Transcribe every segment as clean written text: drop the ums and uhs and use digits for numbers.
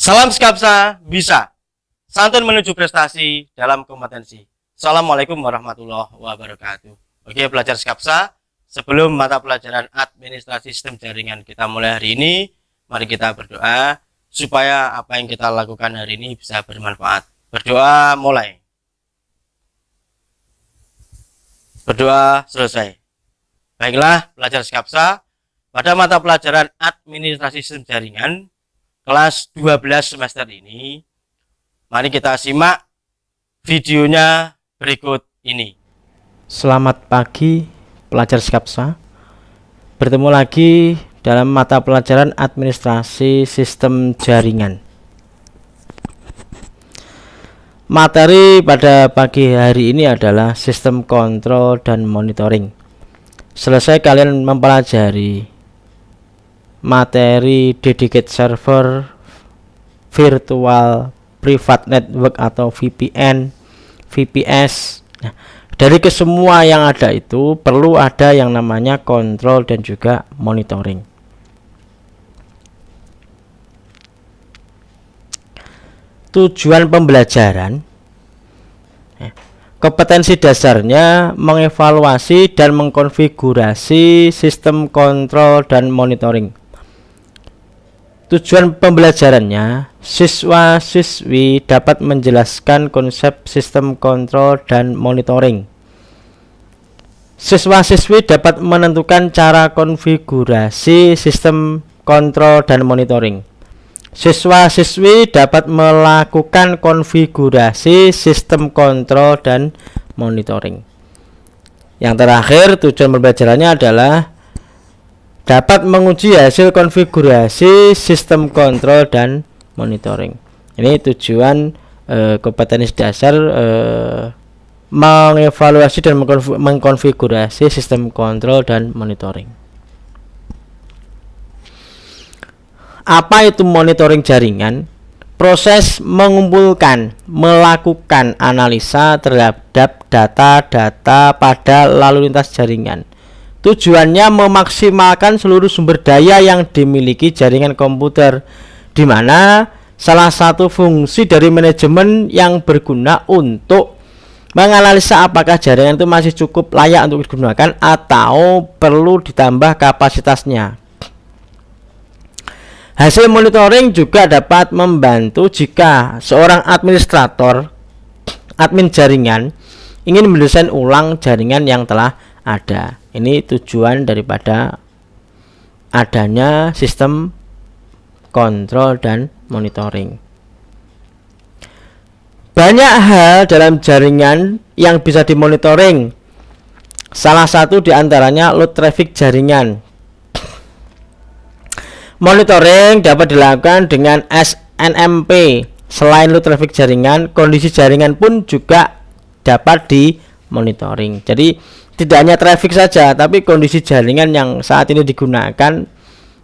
Salam Skapsa bisa. Santun menuju prestasi dalam kompetensi. Assalamualaikum warahmatullahi wabarakatuh. Oke pelajar Skapsa, sebelum mata pelajaran administrasi sistem jaringan kita mulai hari ini, mari kita berdoa supaya apa yang kita lakukan hari ini bisa bermanfaat. Berdoa mulai. Berdoa selesai. Baiklah pelajar Skapsa, pada mata pelajaran administrasi sistem jaringan kelas 12 semester ini, mari kita simak videonya berikut ini. Selamat pagi pelajar Skapsa. Bertemu lagi dalam mata pelajaran administrasi sistem jaringan. Materi pada pagi hari ini adalah sistem kontrol dan monitoring. Selesai kalian mempelajari materi dedicated server, virtual private network atau VPN, VPS. Nah, dari kesemua yang ada itu perlu ada yang namanya kontrol dan juga monitoring. Tujuan pembelajaran, kompetensi dasarnya mengevaluasi dan mengkonfigurasi sistem kontrol dan monitoring. Tujuan pembelajarannya, siswa-siswi dapat menjelaskan konsep sistem kontrol dan monitoring. Siswa-siswi dapat menentukan cara konfigurasi sistem kontrol dan monitoring. Siswa-siswi dapat melakukan konfigurasi sistem kontrol dan monitoring. Yang terakhir, tujuan pembelajarannya adalah dapat menguji hasil konfigurasi sistem kontrol dan monitoring. Ini tujuan kompetensi dasar mengevaluasi dan mengkonfigurasi sistem kontrol dan monitoring. Apa itu monitoring jaringan? Proses mengumpulkan, melakukan analisa terhadap data-data pada lalu lintas jaringan. Tujuannya memaksimalkan seluruh sumber daya yang dimiliki jaringan komputer, di mana salah satu fungsi dari manajemen yang berguna untuk menganalisa apakah jaringan itu masih cukup layak untuk digunakan atau perlu ditambah kapasitasnya. Hasil monitoring juga dapat membantu jika seorang administrator, admin jaringan, ingin mendesain ulang jaringan yang telah ada. Ini tujuan daripada adanya sistem kontrol dan monitoring. Banyak hal dalam jaringan yang bisa dimonitoring. Salah satu diantaranya load traffic jaringan. Monitoring dapat dilakukan dengan SNMP. Selain load traffic jaringan, kondisi jaringan pun juga dapat dimonitoring. Jadi tidak hanya traffic saja, tapi kondisi jaringan yang saat ini digunakan,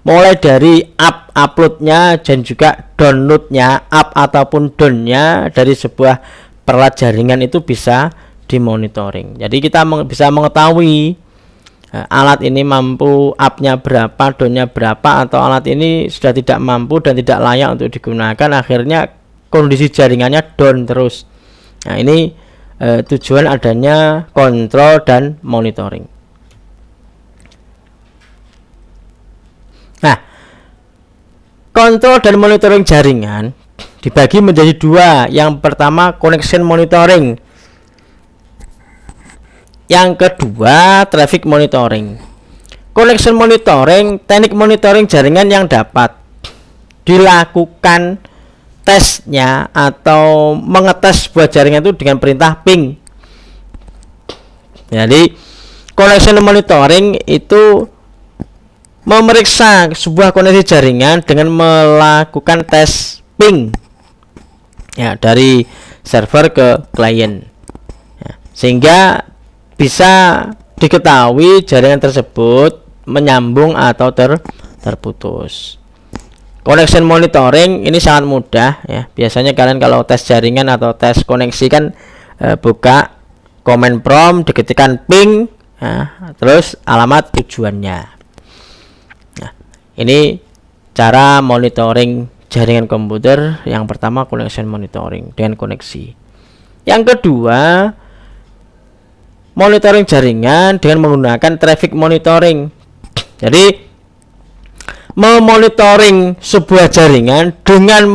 mulai dari uploadnya dan juga downloadnya, up ataupun downnya dari sebuah perangkat jaringan itu bisa dimonitoring. Jadi kita bisa mengetahui alat ini mampu upnya berapa, downnya berapa, atau alat ini sudah tidak mampu dan tidak layak untuk digunakan, akhirnya kondisi jaringannya down terus. Nah, ini tujuan adanya kontrol dan monitoring. Nah, kontrol dan monitoring jaringan dibagi menjadi dua. Yang pertama connection monitoring, yang kedua traffic monitoring. Connection monitoring, teknik monitoring jaringan yang dapat dilakukan tesnya atau mengetes sebuah jaringan itu dengan perintah ping. Jadi connection monitoring itu memeriksa sebuah koneksi jaringan dengan melakukan tes ping, ya, dari server ke klien, ya, sehingga bisa diketahui jaringan tersebut menyambung atau terputus. Connection monitoring ini sangat mudah, ya. Biasanya kalian kalau tes jaringan atau tes koneksi kan buka command prompt, diketikkan ping, ya, terus alamat tujuannya. Nah, ini cara monitoring jaringan komputer. Yang pertama connection monitoring dengan koneksi. Yang kedua monitoring jaringan dengan menggunakan traffic monitoring. Jadi memonitoring sebuah jaringan dengan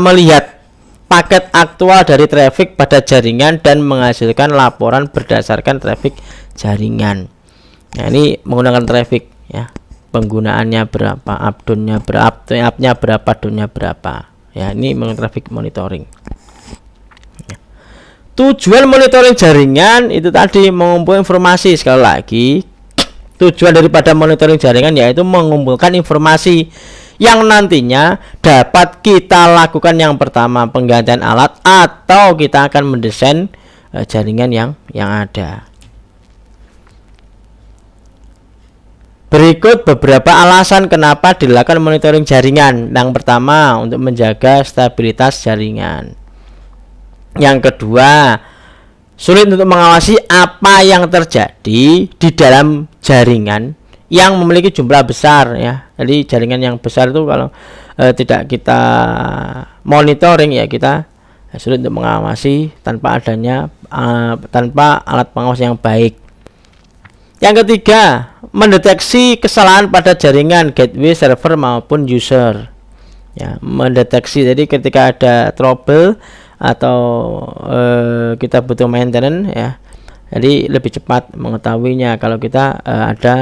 melihat paket aktual dari traffic pada jaringan dan menghasilkan laporan berdasarkan traffic jaringan. Nah, ini menggunakan traffic ya. Penggunaannya berapa, updownnya berapa, upnya berapa, downnya berapa. Ya, ini menggunakan traffic monitoring. Ya. Tujuan monitoring jaringan itu tadi mengumpulkan informasi. Sekali lagi, tujuan daripada monitoring jaringan yaitu mengumpulkan informasi yang nantinya dapat kita lakukan. Yang pertama penggantian alat, atau kita akan mendesain jaringan yang ada. Berikut beberapa alasan kenapa dilakukan monitoring jaringan. Yang pertama untuk menjaga stabilitas jaringan. Yang kedua, sulit untuk mengawasi apa yang terjadi di dalam jaringan yang memiliki jumlah besar ya. Jadi jaringan yang besar itu kalau tidak kita monitoring ya, kita sulit untuk mengawasi tanpa adanya tanpa alat pengawas yang baik. Yang ketiga, mendeteksi kesalahan pada jaringan gateway server maupun user. Ya, mendeteksi. Jadi ketika ada trouble atau kita butuh maintenance ya, jadi lebih cepat mengetahuinya kalau kita ada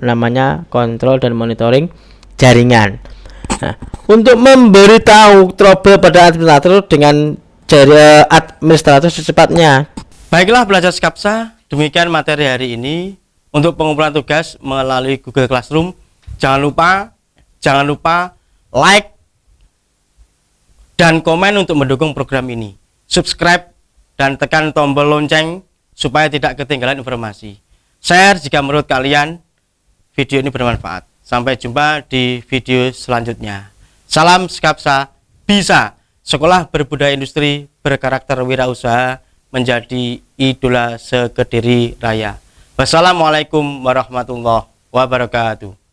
namanya kontrol dan monitoring jaringan. Nah, untuk memberitahu trouble pada administrator dengan administrator secepatnya. Baiklah belajar Skapsa, demikian materi hari ini. Untuk pengumpulan tugas melalui Google Classroom, jangan lupa like dan komen untuk mendukung program ini. Subscribe dan tekan tombol lonceng supaya tidak ketinggalan informasi. Share jika menurut kalian video ini bermanfaat. Sampai jumpa di video selanjutnya. Salam Skapsa, bisa sekolah berbudaya industri berkarakter wirausaha menjadi idola se-Kediri Raya. Wassalamualaikum warahmatullahi wabarakatuh.